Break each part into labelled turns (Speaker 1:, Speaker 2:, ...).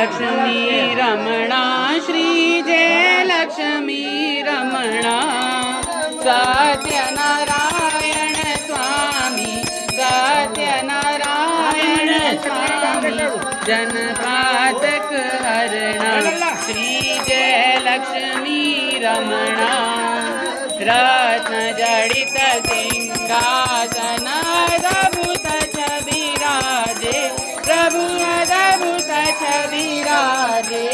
Speaker 1: लक्ष्मी रमणा श्री जय लक्ष्मी रमणा सत्यनारायण स्वामी सत्यनारायण स्वामी जनपातक हरणा श्री जय लक्ष्मी रमणा रत्न जडित सिंहासन अद्भुत छविराजे प्रभु अद्भुत छविराजे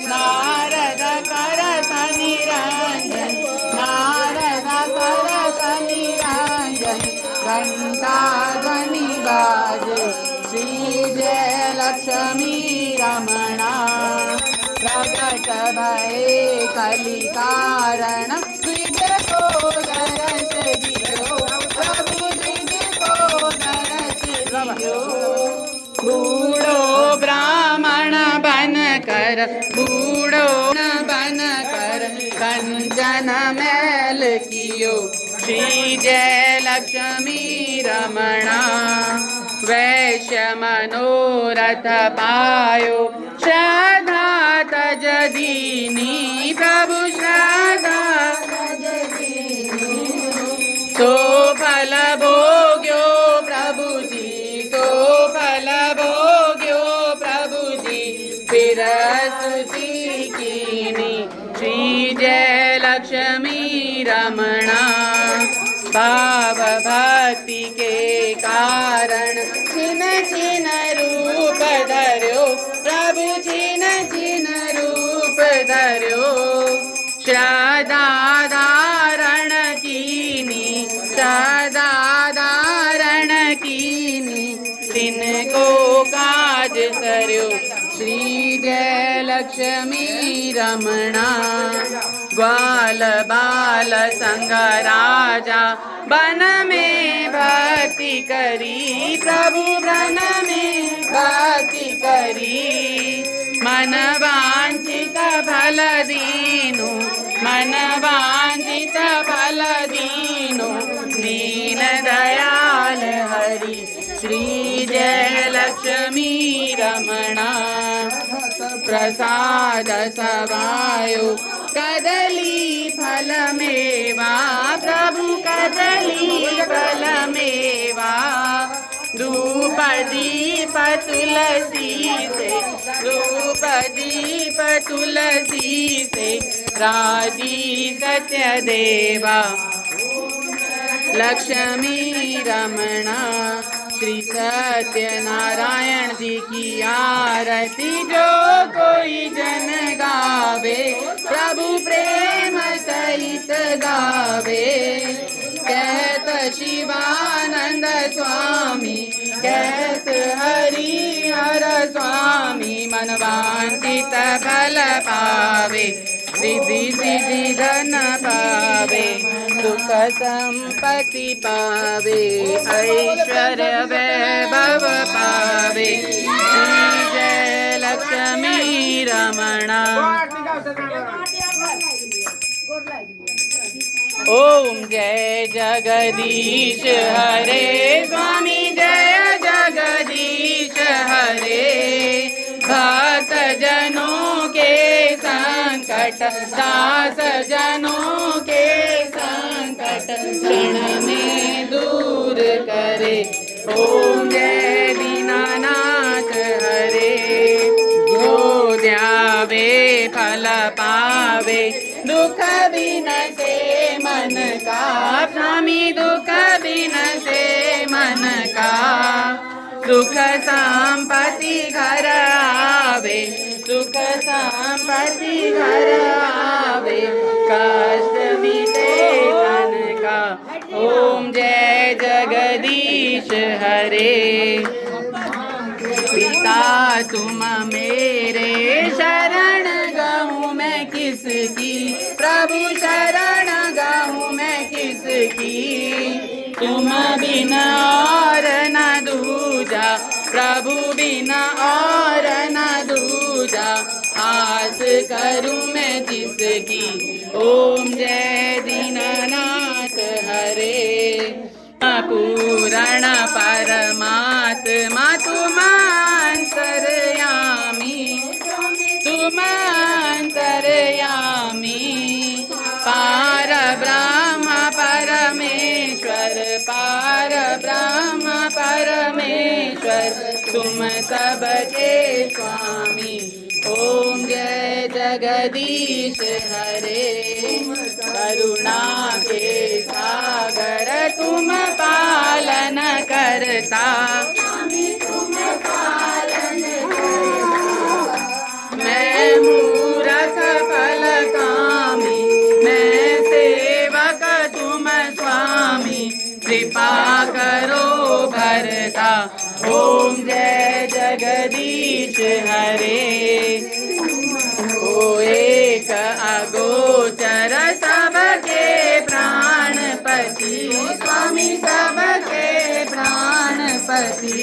Speaker 1: नारद करत निरंजन नारद करत निरंजन घंटा ध्वनि बाजे श्री जय लक्ष्मी रमणा प्रकट भये कलि कारण द्विज को दरस दियो प्रभु द्विज को दरस दियो बूढ़ो ब्राह्मण बन कर बूढ़ो बन कर कंचन मैल कियो श्री जय लक्ष्मी रमणा वैश्य मनोरथ पायो श्रद्धा तज दीनी प्रभु श्रद्धा तज दीनी सो फल भोग्यो प्रभु जी सो फल भोग्यो प्रभु जी फिर स्तुति कीनी श्री जय लक्ष्मी रमणा भाव भक्ति के कारण छिन छिन रूप धर्यो प्रभु छिन छिन रूप धर्यो श्रद्धा धारण कीनी श्रद्धा धारण कीनी तिनको काज सर्यो श्री जय लक्ष्मी रमणा ग्वाल बाल संग राजा बन में भक्ति करी प्रभु बन में भक्ति करी मन वांछित फल दीनु मन वांछित फल दीनु दीन दयाल हरि श्री जय लक्ष्मी रमणा प्रसाद सवायो कदली फल मेवा प्रभु कदली फल मेवा धूप दीप तुलसी से धूप दीप तुलसी से राजी सत्य देवा लक्ष्मी रमणा श्री सत्यनारायण जी की आरती जो कोई जन गावे प्रभु प्रेम सहित गावे कहत शिवानंद स्वामी कहत हरि हर स्वामी मन वांछित फल पावे रिद्धि सिद्धि धन पावे सुख संपत्ति पावे ऐश्वर्य वैभव पावे श्री जय लक्ष्मी रमणा ओम जय जगदीश हरे स्वामी जय जगदीश हरे भक्त जनों के संकट दास जनों के संकट क्षण में दूर करे ओम जय दीनानाथ हरे जो ध्यावे फल पावे दुख बिन से मन का स्वामी दुख बिन से मन का सुख संपत्ति घर आवे सुख संपत्ति घर आवे कष्ट मिटे तन का ओम जय जगदीश हरे पिता तुम मेरे शरण गहूँ मैं किसकी प्रभु शरण गहूँ मैं किसकी तुम बिना और न दूजा प्रभु बिना और न दूजा आस करूँ मैं जिसकी ओम जय दीननाथ हरे पूर्ण परमात्मा तुम अंतर्यामी तुम अंतर्यामी पार ब्रह्म परमेश्वर पार ब्रह्म परमेश्वर तुम सबके स्वामी ओम जय जगदीश हरे करुणा के सागर तुम पालन करता मैं मूरख फलकामी मैं सेवक तुम स्वामी कृपा करो भरता ओम जय जगदीश हरे ओ एक अगोचर सबके प्राणपति स्वामी सबके प्राणपति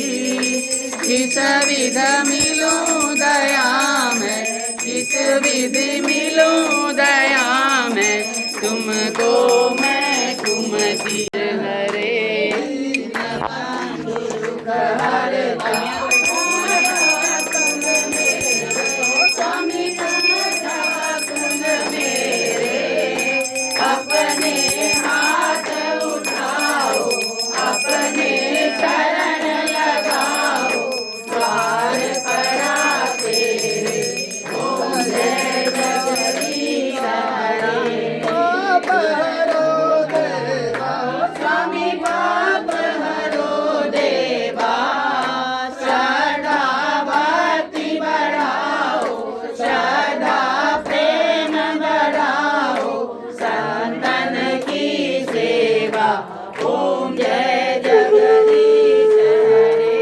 Speaker 1: किस विध मिलूं दया में किस विधि मिलूं दया में तुमको मैं कुमति हरे अपने हाथ उठाओ अपने शरण लगाओ द्वार पर आते ओम जय जगदीश हरे पाप हरो देवा स्वामी पाप हरो देवा श्रद्धा भक्ति बढ़ाओ श्रद्धा प्रेम बढ़ाओ संतन की सेवा ओम जय जगदीश हरे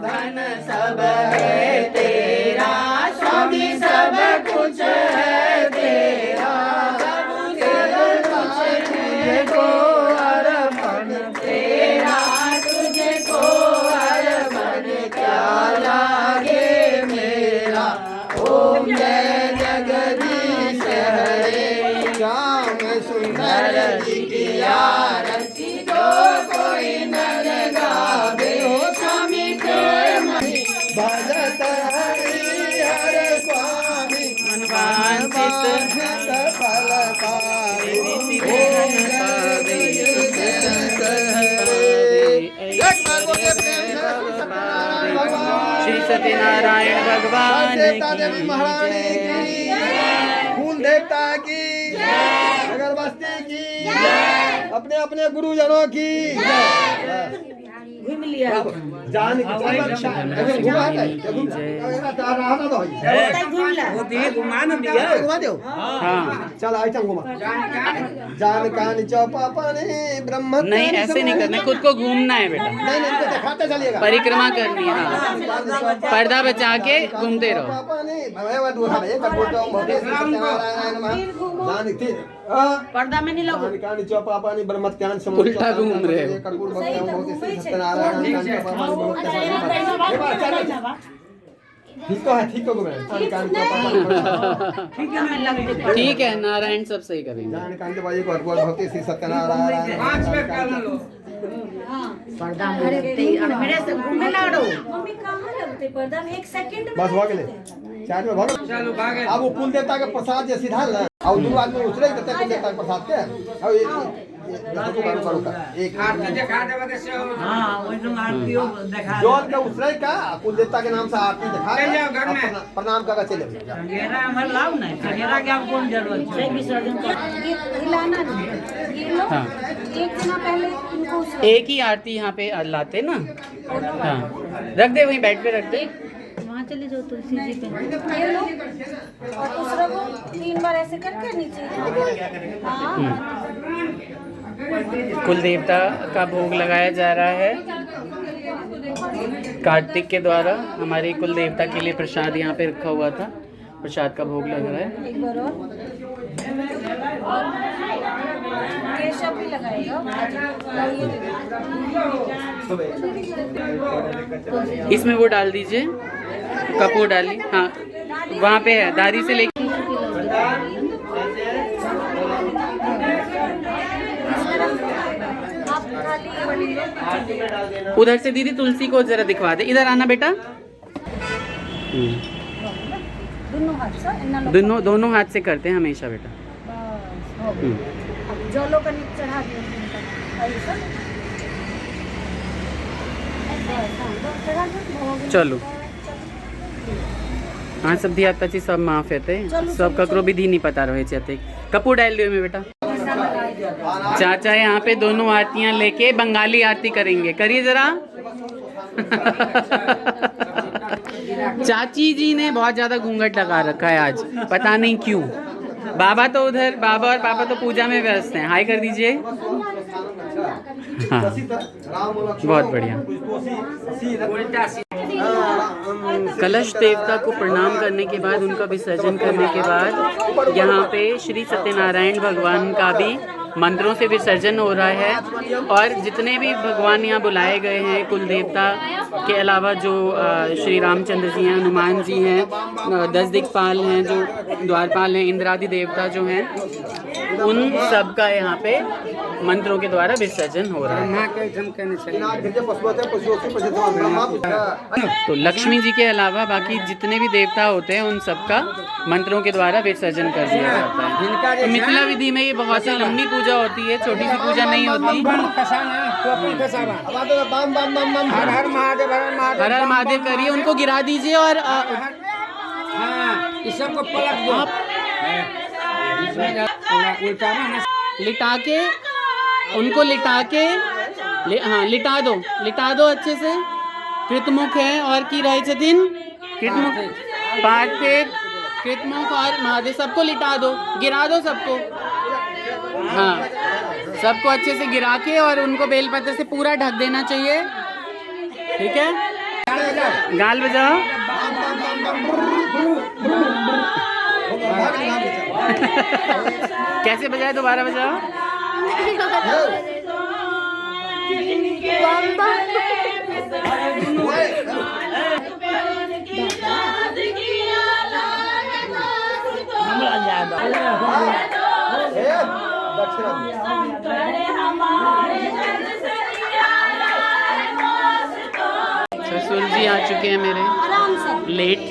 Speaker 1: धन सब है तेरा स्वामी सब कुछ है तेरा सब कुछ तुझको अर्पण तेरा तुझको अर्पण क्या लागे मेरा ओम जय जगदीश हरे श्याम सुंदर जी की आरती जो कोई नर गावे हो स्वामी के मही भजत हरिहर स्वामी मन वांछित फल पावे श्री सत्यनारायण भगवान
Speaker 2: देवी महारानी की फूल देवता की अगरबत्ती की अपने अपने गुरुजनों की
Speaker 3: घूम लिया
Speaker 2: जान की घुमा दो चल ऐसा घुमा जान कान चौपापने ब्रह्म
Speaker 1: नहीं ऐसे नहीं करना खुद को घूमना है बेटा
Speaker 2: नहीं दिखाते चलिएगा
Speaker 1: परिक्रमा करनी है हाँ। पर्दा बचा के घूमते रहो
Speaker 3: पर्दा में नहीं लगो
Speaker 1: उल्टा घूम रहे हो ठीक है नारायण सब सही करेंगे
Speaker 3: पर्दा में लगते मेरे से घूमने लड़ो मम्मी कहां लगते पर्दा में 1 सेकंड में
Speaker 2: बस हो गए चार में भागो चलो भागे अब वो कुल देवता के प्रसाद जे सीधा ना और दो आदमी उतरे देते कुल देवता के प्रसाद के और एक आरती दिखा देबे से हां ओइ नु आरती दिखा जोल के उतरे का कुल देवता के नाम से आरती दिखा प्रणाम करके चले मेरा हमर लाभ नहीं मेरा के आप कौन जरूरत है विसर्जन कर
Speaker 4: हिलाना नहीं ये लो
Speaker 1: हाँ।
Speaker 4: एक दिन पहले इनको
Speaker 1: एक ही आरती यहाँ पे लाते ना हाँ रख दे वहीं बेड पे रख दे
Speaker 4: वहाँ चले जाओ तुलसी जी पे ये लो और दूसरा को 3 बार ऐसे करके नीचे हाँ
Speaker 1: कुल देवता का भोग लगाया जा रहा है कार्तिक के द्वारा हमारे कुल देवता के लिए प्रसाद यहाँ पे रखा हुआ था प्रसाद का भोग लग रहा है
Speaker 4: एक बार और केशव भी लगाएगा
Speaker 1: इसमें वो डाल दीजिए कपूर डालिए हाँ वहाँ पे है दादी से लेके उधर से दीदी तुलसी को जरा दिखवा दे इधर आना बेटा
Speaker 4: दोनों हाथ से इन्ना लोग
Speaker 1: दोनों हाथ से करते हैं हमेशा बेटा।
Speaker 4: बस हो गया। अब जलो का नीचे चढ़ा दिया ऐसा चढ़ा दिया हो गया।
Speaker 1: चलो हाँ सब दी आता ची सब माफ है सब ककरो भी दी नहीं पता रहे चाहते। कपूर डाल दियो में बेटा। चाचा यहाँ पे दोनों आरतियाँ लेके बंगाली आरती करेंगे, करिए जरा। चाची जी ने बहुत ज्यादा घूंघट लगा रखा है आज, पता नहीं क्यों। बाबा तो उधर, बाबा और पापा तो पूजा में व्यस्त हैं। हाय कर दीजिए। हाँ बहुत बढ़िया। कलश देवता को प्रणाम करने के बाद, उनका विसर्जन करने के बाद यहाँ पे श्री सत्यनारायण भगवान का भी मंत्रों से विसर्जन हो रहा है। और जितने भी भगवान यहाँ बुलाए गए हैं, कुल देवता के अलावा जो श्री रामचंद्र जी हैं, हनुमान जी हैं, 10 दिक्पाल हैं, जो द्वारपाल हैं, इंद्रादि देवता जो हैं, उन सब का यहाँ पे मंत्रों के द्वारा विसर्जन हो रहा है। तो लक्ष्मी जी के अलावा बाकी जितने भी देवता होते हैं उन सब का मंत्रों के द्वारा विसर्जन कर दिया जाता है। तो मिथिला विधि में ये बहुत ही लंबी पूजा होती है, छोटी सी पूजा नहीं होती।
Speaker 2: हर हर महादेव, हर महादेव,
Speaker 1: हर हर महादेव करिए, उनको गिरा दीजिए और
Speaker 2: इस सबको पलट दो।
Speaker 1: लिटा के, उनको लिटा के हाँ लिटा दो अच्छे से। कृतमुख है और की रहे छथिन कृतमुख, पार्थिव, कृतमुख और महादेव, सबको लिटा दो, गिरा दो सबको। हाँ सबको अच्छे से गिरा के और उनको बेलपत्र से पूरा ढक देना चाहिए। ठीक है, गाल बजाओ। कैसे बजाए, दोबारा बजाओ। ससुर जी आ चुके हैं मेरे, लेट।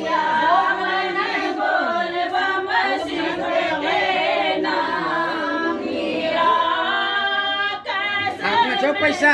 Speaker 2: पैसा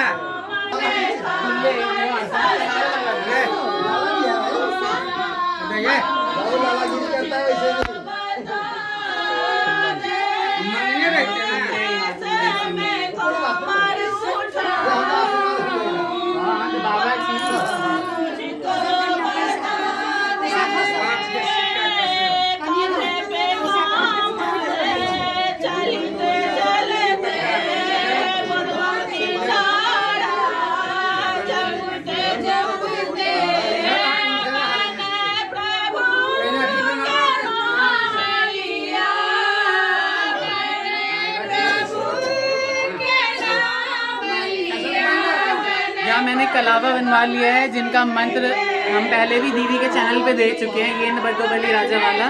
Speaker 1: मैंने कलावा बनवा लिया है, जिनका मंत्र हम पहले भी दीदी के चैनल पे दे चुके हैं, ये बरदोबली राजा वाला।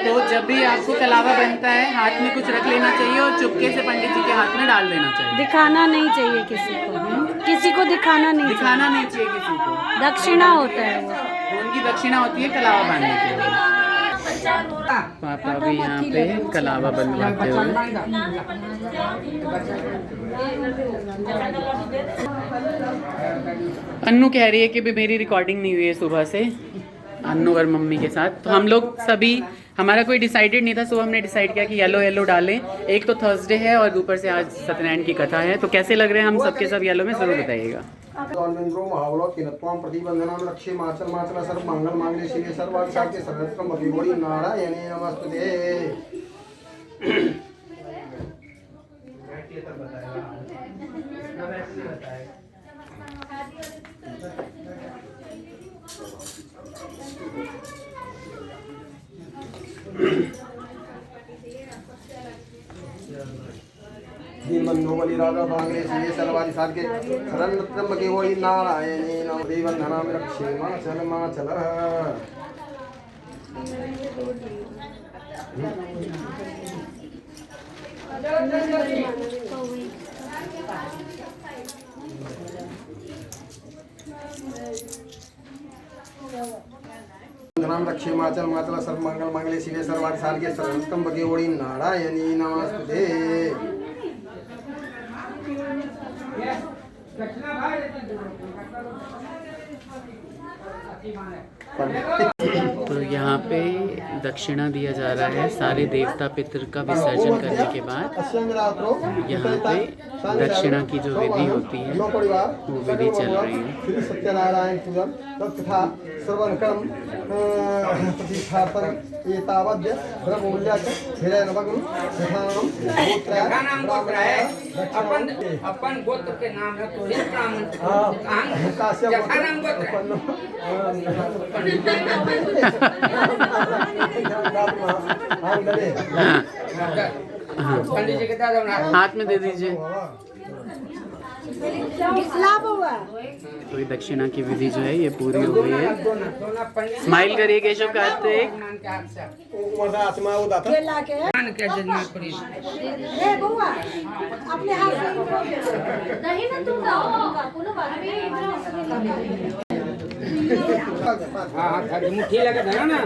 Speaker 1: तो जब भी आपको कलावा बनता है, हाथ में कुछ रख लेना चाहिए और चुपके से पंडित जी के हाथ में डाल देना चाहिए।
Speaker 4: दिखाना नहीं चाहिए किसी को दिखाना नहीं
Speaker 1: चाहिए किसी को।
Speaker 4: दक्षिणा होता है वो,
Speaker 1: उनकी दक्षिणा होती है कलावा बांधने के लिए। पापा भी यहाँ पे कलावा बनवाते हुए। अन्नू कह रही है कि भी मेरी रिकॉर्डिंग नहीं हुई है सुबह से, अन्नू और मम्मी के साथ। तो हम लोग सभी, हमारा कोई डिसाइडेड नहीं था, सुबह हमने डिसाइड किया कि येलो डालें। एक तो थर्सडे है और ऊपर से आज सत्यनारायण की कथा है, तो कैसे लग रहे हैं हम सबके सब येलो में, जरूर बताइएगा।
Speaker 2: बली राजा बांग्रे से सर्वादि साध के शरण त्र्यंबके होई नारायणे नमः देवंधनाम रक्षे माचल नाम रक्षे माचल माचल सर्व मंगल मंगले शिवे सर्वार्थ साधके सर्वोत्तम भगवती नारायणी नमस्ते।
Speaker 1: तो यहाँ पे दक्षिणा दिया जा रहा है। सारे देवता पितर का विसर्जन करने के बाद यहाँ पे दक्षिणा की जो विधि होती है वो विधि चल रही है।
Speaker 2: श्री सत्यनारायण पूजन तथा श्रवण कर्म प्रतिष्ठापन एतावद्य ब्रह्ममूल्य हिरण्यवग्न शठानम गोत्र है। अपन गोत्र के नाम है तो ये ब्राह्मण पंडित जी के
Speaker 1: हाथ में दे दीजिए। तो ये दक्षिणा की विधि जो है ये पूरी हो गई है। स्माइल करिए केशव कार्तिक।
Speaker 2: मुट्ठी लगा था ना।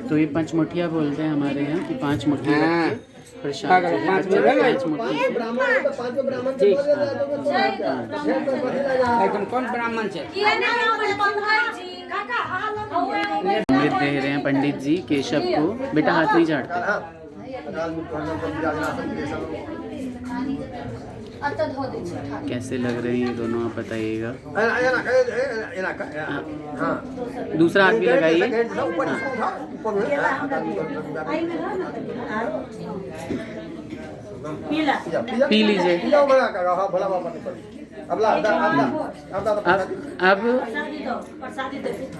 Speaker 1: तो ये पंचमुठिया बोलते हैं हमारे यहाँ की 5 मुट्ठी प्रसाद। 5
Speaker 2: एकदम कौन ब्राह्मण से
Speaker 1: अमृत दे रहे हैं पंडित जी केशव को। बेटा हाथ नहीं झाड़ते। कैसे लग रहे हैं ये दोनों आप बताइएगा। दूसरा हाथ भी लगाइए। पी लीजिए। अब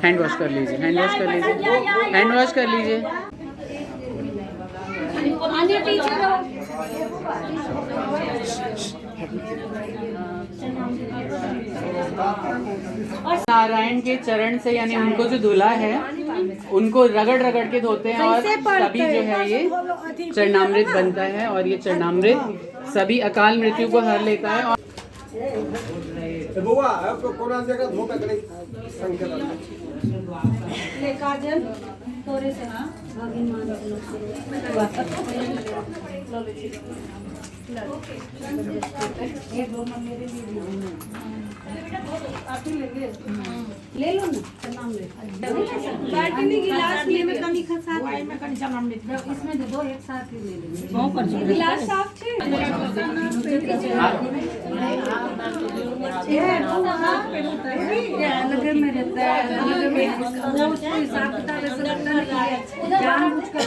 Speaker 1: हैंड वॉश कर लीजिए। हैंड वॉश कर लीजिए। हैंड वॉश कर लीजिए। नारायण के चरण से यानी उनको जो धुला है उनको रगड़ रगड़ के धोते हैं और तभी जो है ये चरणामृत बनता है। और ये चरणामृत सभी अकाल मृत्यु को हर लेता है। और
Speaker 4: ले लो ना बाल्टी में गिलास में कनी खसा में कनी चरणामृत इसमें दे दो एक साथ ही ले लेंगे। गिलास साफ छे लगे में रहता है लगे में वो उसको हिसाब किताब से रखना है जानबूझ कर।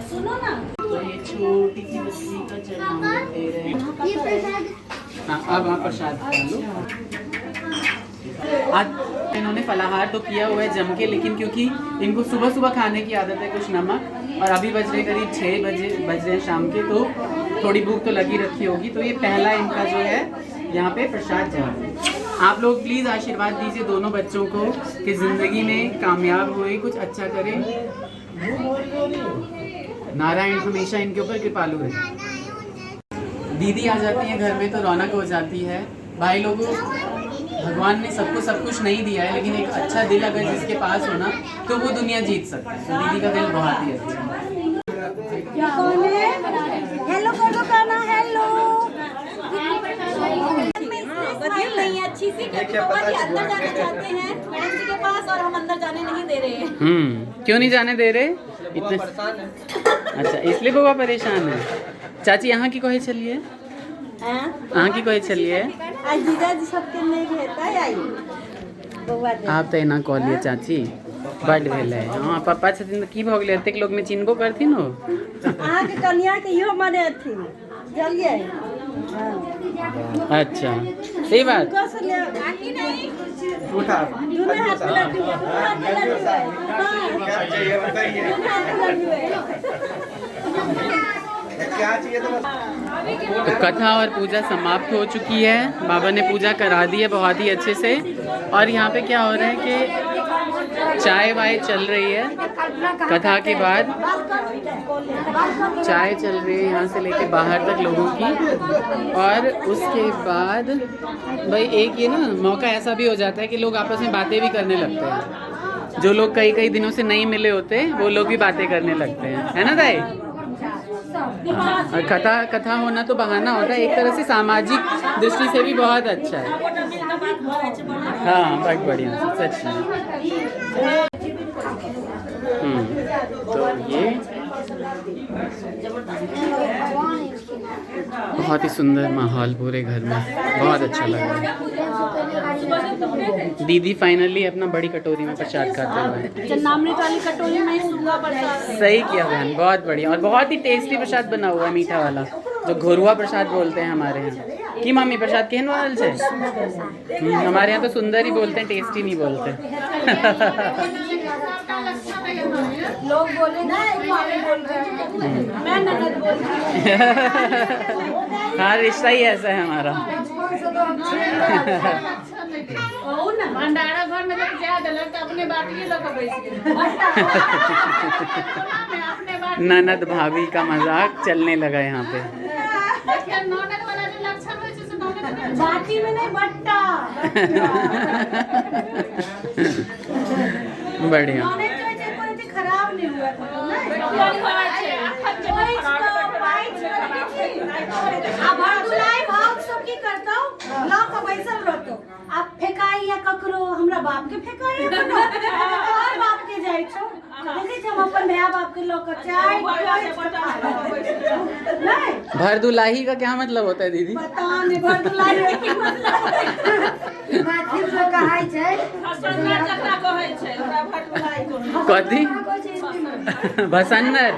Speaker 4: सुनो ना
Speaker 1: तो ये छोटी सी बच्ची का चरणामृत दे रहे हैं। हाँ अब वहाँ प्रसाद खा लो। आज इन्होंने फलाहार तो किया हुआ है जम के, लेकिन क्योंकि इनको सुबह सुबह खाने की आदत है कुछ नमक, और अभी बज रहे करीब 6 बज रहे शाम के, तो थोड़ी भूख तो लगी रखी होगी। तो ये पहला इनका जो है यहाँ पे प्रसाद जा रहा है। आप लोग प्लीज़ आशीर्वाद दीजिए दोनों बच्चों को कि ज़िंदगी में कामयाब हुए, कुछ अच्छा करें। नारायण हमेशा इनके ऊपर कृपालु रहे। दीदी आ जाती है घर में तो रौनक हो जाती है। भाई लोगों, भगवान ने सबको सब कुछ नहीं दिया है, लेकिन एक अच्छा दिल अगर जिसके पास हो ना तो वो दुनिया जीत सकता है। तो दीदी का दिल बहुत ही अच्छा है।
Speaker 4: हेलो करो गाना हेलो नहीं अच्छी सी अंदर जाना चाहते हैं मैडम जी के पास और हम अंदर जाने नहीं दे रहे हैं।
Speaker 1: क्यों नहीं जाने दे रहे इतने? अच्छा इसलिए बउआ परेशान है। चाची यहाँ की कोई चलिए, यहाँ की कोई चलिए।
Speaker 4: जीजा जी सबके नहीं रहता है आई
Speaker 1: आप तो ना कहलिए चाची बड भेले। हाँ पापा छथिन की भ गेलै, एतेक लोग में चिन्हबो करथिन हो।
Speaker 4: अहाँ के कन्या के इहो माने अथिन चलिए।
Speaker 1: अच्छा सही बात। तो कथा और पूजा समाप्त हो चुकी है। बाबा ने पूजा करा दी है बहुत ही अच्छे से। और यहाँ पे क्या हो रहा है कि चाय वाय चल रही है। कथा के बाद चाय चल रही है यहाँ से लेके बाहर तक लोगों की। और उसके बाद भाई एक ये ना मौका ऐसा भी हो जाता है कि लोग आपस में बातें भी करने लगते हैं। जो लोग कई कई दिनों से नहीं मिले होते वो लोग भी बातें करने लगते हैं, है ना दाई? और कथा होना तो बहाना होता है, एक तरह से सामाजिक दृष्टि से भी बहुत अच्छा है। हाँ बहुत बढ़िया, सच में। तो ये बहुत ही सुंदर माहौल पूरे घर में, बहुत अच्छा लग रहा है। दीदी फाइनली अपना बड़ी कटोरी में प्रसाद खाते हुए।
Speaker 4: चन्नामृत वाली कटोरी में सूंगा प्रसाद।
Speaker 1: सही किया बहन, बहुत बढ़िया। और बहुत ही टेस्टी प्रसाद बना हुआ है, मीठा वाला, जो घोरुआ प्रसाद बोलते हैं हमारे यहाँ। की मम्मी प्रसाद केहन वाल से? हमारे यहाँ तो सुंदर ही बोलते हैं, टेस्टी नहीं बोलते।
Speaker 4: लोग बोले ना बोल रहे हैं, मैं ननद बोल रही हूँ।
Speaker 1: हाँ रिश्ता ही ऐसा है हमारा।
Speaker 4: भंडारा घर में जब ज्यादा लगता अपने बाटिए लगा बैठ
Speaker 1: ननद भाभी का मजाक चलने लगा यहाँ पे।
Speaker 4: बाटी में नहीं बट्टा।
Speaker 1: बढ़िया।
Speaker 4: खराब नहीं हुआ आप फेकाई या ककरो हमरा बाप के फेकाई और बाप के जाई छो देखे हम अपन भैया बाप के लोग चाय नहीं।
Speaker 1: भरदुलाही का क्या मतलब होता है दीदी?
Speaker 4: पता नहीं भरदुलाही के मतलब माथि से कहाई छै हसन्नर जकरा कहै छै ओकरा भरदुलाही
Speaker 1: कथी? भसन्नर।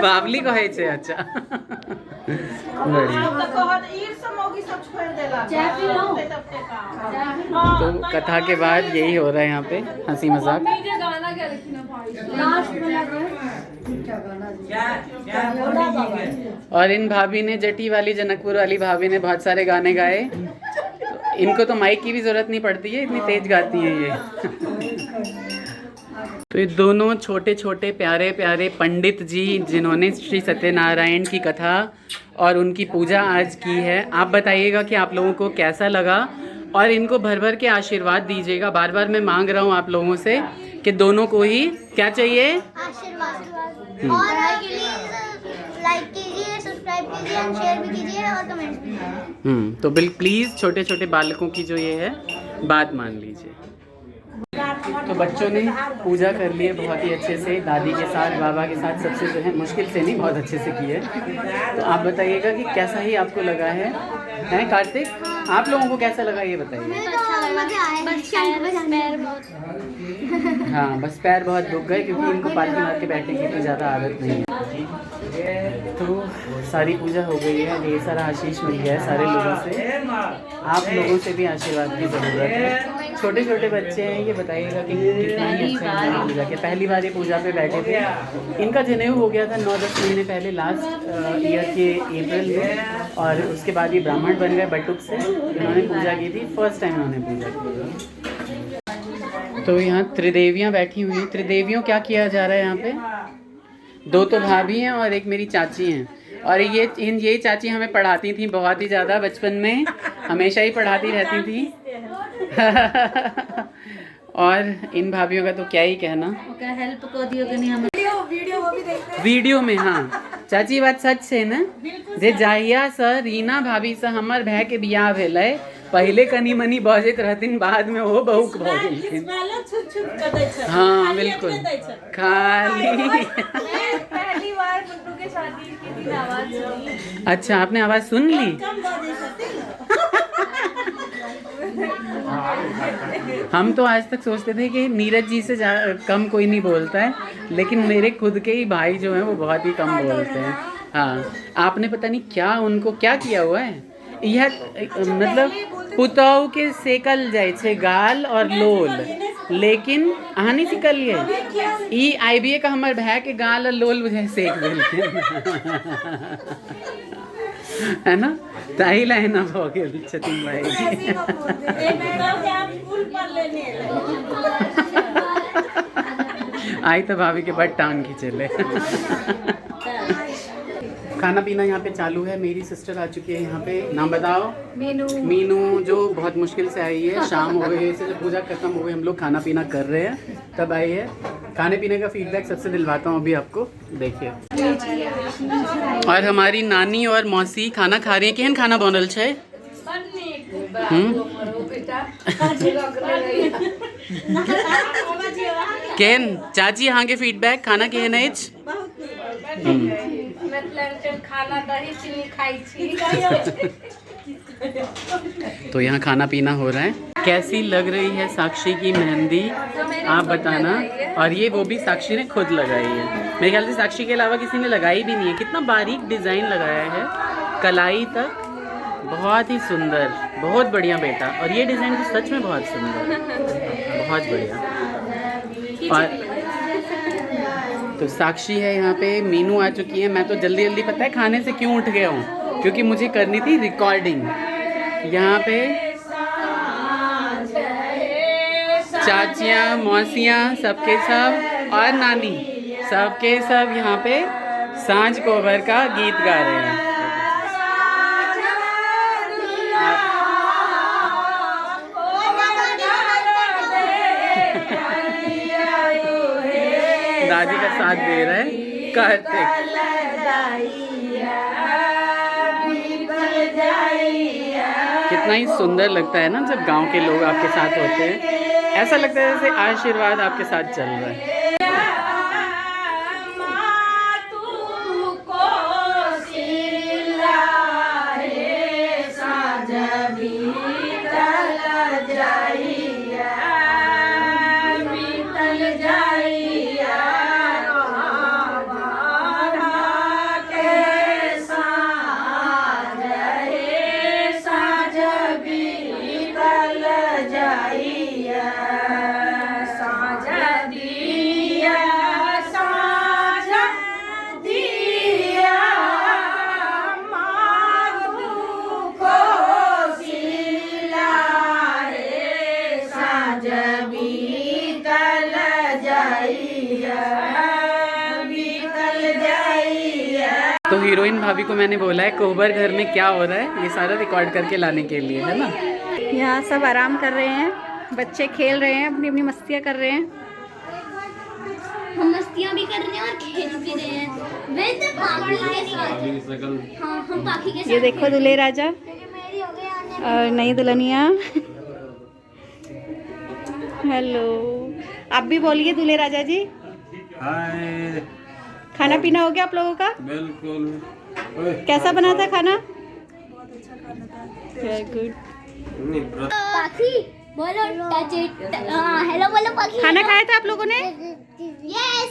Speaker 1: बावली कहे छै। अच्छा बढ़िया। तो कथा के बाद यही हो रहा है यहाँ पे, हंसी मजाक। और इन भाभी ने, जटी वाली जनकपुर वाली भाभी ने बहुत सारे गाने गाए। तो इनको तो माइक की भी जरूरत नहीं पड़ती है, इतनी तेज गाती हैं ये। तो ये दोनों छोटे छोटे प्यारे प्यारे पंडित जी जिन्होंने श्री सत्यनारायण की कथा और उनकी पूजा आज की है, आप बताइएगा कि आप लोगों को कैसा लगा। और इनको भर भर के आशीर्वाद दीजिएगा। बार बार मैं मांग रहा हूँ आप लोगों से कि दोनों को ही क्या चाहिए?
Speaker 5: आशीर्वाद। और लाइक कीजिए, सब्सक्राइब कीजिए, शेयर भी कीजिए और कमेंट भी कीजिए।
Speaker 1: तो बिल्कुल प्लीज़ छोटे छोटे बालकों की जो ये है बात मान लीजिए। तो बच्चों ने पूजा कर ली है बहुत ही अच्छे से, दादी के साथ, बाबा के साथ, सबसे जो है मुश्किल से नहीं, बहुत अच्छे से की है। तो आप बताइएगा कि कैसा ही आपको लगा है? हैं कार्तिक, आप लोगों को कैसा लगा ये बताइए। हाँ बस पैर बहुत दुख गए क्योंकि इनको पालकी मार के बैठने की इतनी ज़्यादा आदत नहीं है। तो सारी पूजा हो गई है, ढेर सारा आशीष मिल गया है सारे लोगों से। आप लोगों से भी आशीर्वाद की ज़रूरत है। छोटे छोटे बच्चे हैं, ये बताइएगा कि कितना ही अच्छा है पूजा के। पहली बार ये पूजा पे बैठे थे। इनका जनेऊ हो गया था 9-10 महीने पहले, लास्ट ईयर के अप्रैल में, और उसके बाद ये ब्राह्मण बन गए बटुक से। इन्होंने पूजा की थी, फर्स्ट टाइम इन्होंने पूजा की। तो यहाँ त्रिदेवियाँ बैठी हुई हैं। त्रिदेवियों क्या किया जा रहा है यहाँ पे? 2 तो भाभी हैं और एक मेरी चाची हैं। और ये चाची हमें पढ़ाती थी बहुत ही ज़्यादा बचपन में, हमेशा ही पढ़ाती रहती थी। और इन भाभीयों का तो क्या ही कहना।
Speaker 4: हेल्प कर दियो कि नहीं हम वीडियो वो भी देखते हैं
Speaker 1: वीडियो में। हाँ चाची बात सच है ना, जे जाहिया से रीना भाभी से हमर भाई के बियाह भेलै, पहले कनी मनी बजैत रहथिन, बाद में वो बहुक भ गेलखिन। हाँ बिल्कुल, खाली
Speaker 4: पहली बार मुन्नू के शादी के दिन आवाज सुनी।
Speaker 1: अच्छा आपने आवाज सुन ली? हम तो आज तक सोचते थे कि नीरज जी से कम कोई नहीं बोलता है, लेकिन मेरे खुद के ही भाई जो हैं वो बहुत ही कम बोलते हैं। हाँ आपने पता नहीं क्या उनको क्या किया हुआ है। यह मतलब पुतौ के सेकल जाए छे गाल और लोल, लेकिन अहाँ नहीं सिकलिए। ई आईबीए का हमारे भाई के गाल और लोल बुझे सेक देलखिन। है ना ताई लाइन अब हो गया सचिन भाई आई तो भाभी के बाद टांग खींचे ले। खाना पीना यहाँ पे चालू है। मेरी सिस्टर आ चुकी है यहाँ पे। नाम बताओ। मीनू जो बहुत मुश्किल से आई है। शाम हो गई है, पूजा खत्म हो गई, हम लोग खाना पीना कर रहे हैं तब आई है। खाने पीने का फीडबैक सबसे दिलवाता हूँ अभी आपको, देखिए। और हमारी नानी और मौसी खाना खा रही है। केहन खाना बनल है? केहन चाची यहाँ के फीडबैक खाना केहन है? तो यहाँ खाना पीना हो रहा है। कैसी लग रही है साक्षी की मेहंदी आप बताना। और ये वो भी साक्षी ने खुद लगाई है। मेरे ख्याल से साक्षी के अलावा किसी ने लगाई भी नहीं है। कितना बारीक डिज़ाइन लगाया है, कलाई तक, बहुत ही सुंदर, बहुत बढ़िया बेटा। और ये डिज़ाइन तो सच में बहुत सुंदर, बहुत बढ़िया। और तो साक्षी है यहाँ पे, मीनू आ चुकी है। मैं तो जल्दी जल्दी, पता है खाने से क्यों उठ गया हूँ? क्योंकि मुझे करनी थी रिकॉर्डिंग। यहाँ पे चाचियाँ, मौसियाँ, सबके सब और नानी सबके सब यहाँ पे सांझ कोबर का गीत गा रहे हैं। दादी का साथ दे रहे हैं कार्तिक। कितना ही सुंदर लगता है ना जब गांव के लोग आपके साथ होते हैं। ऐसा लगता है जैसे आशीर्वाद आपके साथ चल रहा है। तो हीरोइन भाभी को मैंने बोला है कोबर घर में क्या हो रहा है, ये सारा रिकॉर्ड करके लाने के लिए, है ना।
Speaker 4: यहाँ सब आराम कर रहे हैं, बच्चे खेल रहे हैं, अपनी अपनी मस्तियाँ कर रहे हैं।
Speaker 5: हम मस्तियाँ भी कर रहे हैं और खेल भी रहे हैं। वैसे पाखी के साथ। हाँ, हम पाखी के साथ।
Speaker 4: ये देखो दूल्हे राजा और नई दुल्हनिया। हेलो, आप भी बोलिए दूल्हे राजा जी।
Speaker 6: हाय।
Speaker 4: खाना पीना हो गया आप लोगों का?
Speaker 6: बिल्कुल।
Speaker 4: कैसा बना था खाना? Very good.
Speaker 5: पाखी बोलो, टच इट। हेलो बोलो पाखी।
Speaker 4: खाना खाया था आप लोगों ने?
Speaker 5: यस।